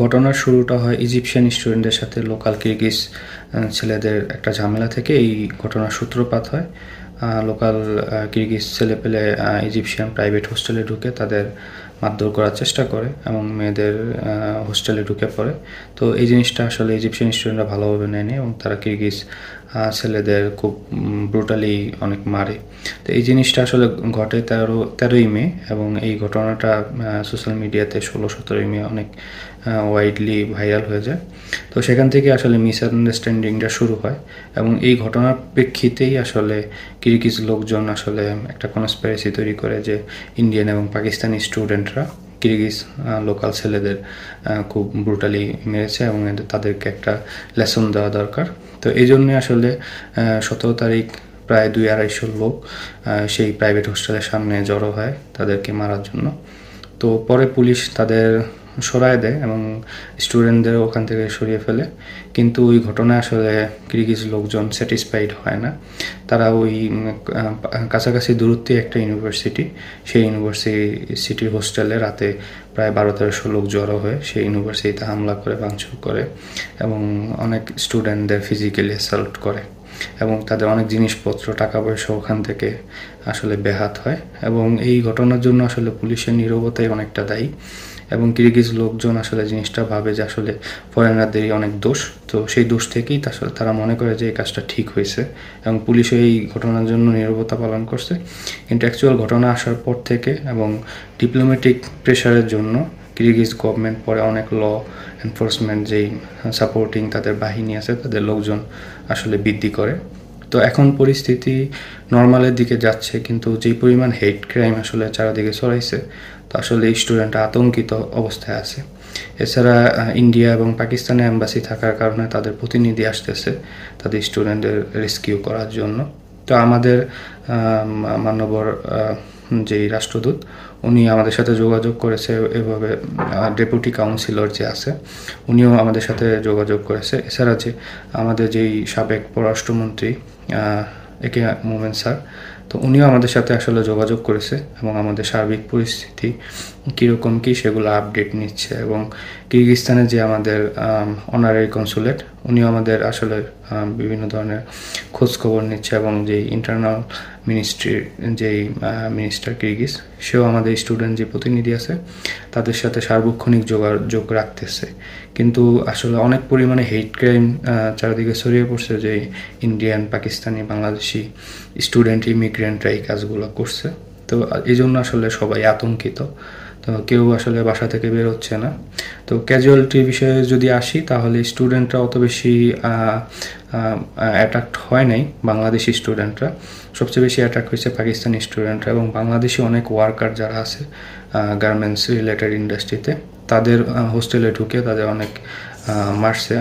ঘটনার শুরুটা হয় ইজিপশিয়ান স্টুডেন্টদের সাথে লোকাল কিরগিজ ছেলেদের একটা ঝামেলা থেকে এই ঘটনার সূত্রপাত হয়। লোকাল কিরগিজ ছেলেপেলে ইজিপশিয়ান প্রাইভেট হোস্টেলে ঢুকে তাদের মারধর করার চেষ্টা করে এবং মেয়েদের হোস্টেলে ঢুকে পড়ে। তো এই জিনিসটা আসলে ইজিপশিয়ান স্টুডেন্টরা ভালোভাবে নেয়নি এবং তারা কিরগিজ ছেলেদের খুব ব্রুটালি অনেক মারে। তো এই জিনিসটা আসলে ঘটে 13ই মে এবং এই ঘটনাটা সোশ্যাল মিডিয়াতে 16-17 মে অনেক ওয়াইডলি ভাইরাল হয়ে যায়। তো সেখান থেকে আসলে মিসআন্ডারস্ট্যান্ডিংটা শুরু হয় এবং এই ঘটনার প্রেক্ষিতেই আসলে কিরগিজ লোকজন আসলে একটা কনস্পিরেসি তৈরি করে যে ইন্ডিয়ান এবং পাকিস্তানি স্টুডেন্টরা কিরগিজ লোকাল ছেলেদের খুব ব্রুটালি মেরেছে এবং তাদেরকে একটা লেসন দেওয়া দরকার। তো এই জন্যে আসলে 17 তারিখ প্রায় 200-250 লোক সেই প্রাইভেট হোস্টেলের সামনে জড়ো হয় তাদেরকে মারার জন্য। তো পরে পুলিশ তাদের সরায় দেয় এবং স্টুডেন্টদের ওখান থেকে সরিয়ে ফেলে, কিন্তু ওই ঘটনায় আসলে কিরগিজ লোকজন স্যাটিসফাইড হয় না। তারা ওই কাছাকাছি দূরত্বে একটা ইউনিভার্সিটি, সেই ইউনিভার্সিটির হোস্টেলে রাতে প্রায় 1200-1300 লোক জড়ো হয়ে সেই ইউনিভার্সিটিতে হামলা করে, ভাঙচুর করে এবং অনেক স্টুডেন্টদের ফিজিক্যালি অ্যাসাল্ট করে এবং তাদের অনেক জিনিসপত্র, টাকা পয়সা ওখান থেকে আসলে ব্যাহত হয়। এবং এই ঘটনার জন্য আসলে পুলিশের নীরবতাই অনেকটা দায়ী এবং কিরগিজ লোকজন আসলে জিনিসটা ভাবে যে আসলে ফরেনারদেরই অনেক দোষ। তো সেই দোষ থেকেই আসলে তারা মনে করে যে এই কাজটা ঠিক হয়েছে এবং পুলিশও এই ঘটনার জন্য নীরবতা পালন করছে। কিন্তু অ্যাকচুয়াল ঘটনা আসার পর থেকে এবং ডিপ্লোম্যাটিক প্রেশারের জন্য কিরগিজ গভর্নমেন্ট পরে অনেক ল এনফোর্সমেন্ট যেই সাপোর্টিং তাদের বাহিনী আছে তাদের লোকজন আসলে বৃদ্ধি করে। তো এখন পরিস্থিতি নর্মালের দিকে যাচ্ছে, কিন্তু যেই পরিমাণ হেট ক্রাইম আসলে চারিদিকে ছড়াইছে, তো আসলে এই স্টুডেন্টরা আতঙ্কিত অবস্থায় আছে। এছাড়া ইন্ডিয়া এবং পাকিস্তানে এম্বাসি থাকার কারণে তাদের প্রতিনিধি আসতেছে তাদের স্টুডেন্টদের রেস্কিউ করার জন্য। তো আমাদের মাননীয় যেই রাষ্ট্রদূত উনি আমাদের সাথে যোগাযোগ করেছে, এভাবে ডেপুটি কাউন্সিলর যে আছে উনিও আমাদের সাথে যোগাযোগ করেছে। এছাড়া যে আমাদের যেই সাবেক পররাষ্ট্রমন্ত্রী একে মোমেন স্যার, তো উনিও আমাদের সাথে আসলে যোগাযোগ করেছে এবং আমাদের সার্বিক পরিস্থিতি কীরকম কী সেগুলো আপডেট নিচ্ছে। এবং কিরগিজস্তানে যে আমাদের অনারারি কনসুলেট উনিও আমাদের আসলে বিভিন্ন ধরনের খোঁজখবর নিচ্ছে এবং যেই ইন্টারনাল মিনিস্ট্রির যেই মিনিস্টার কিরগিজ, সেও আমাদের স্টুডেন্ট যে প্রতিনিধি আছে তাদের সাথে সার্বক্ষণিক যোগাযোগ রাখতেছে। কিন্তু আসলে অনেক পরিমাণে হেট ক্রাইম চারিদিকে ছড়িয়ে পড়ছে যে ইন্ডিয়ান, পাকিস্তানি, বাংলাদেশি স্টুডেন্ট, ইমিগ্রেন্টরা এই কাজগুলো করছে। তো এই জন্য আসলে সবাই আতঙ্কিত, তো কেউ আসলে বাসা থেকে বের হচ্ছে না। তো ক্যাজুয়ালিটির বিষয়ে যদি আসি, তাহলে স্টুডেন্টরা অত বেশি অ্যাট্রাক্ট হয় নাই। বাংলাদেশি স্টুডেন্টরা সবচেয়ে বেশি অ্যাট্রাক্ট হয়েছে পাকিস্তানি স্টুডেন্টরা এবং বাংলাদেশি অনেক ওয়ার্কার যারা আছে গার্মেন্টস রিলেটেড ইন্ডাস্ট্রিতে, তাদের হোস্টেলে ঢুকে তাদের অনেক মারছে।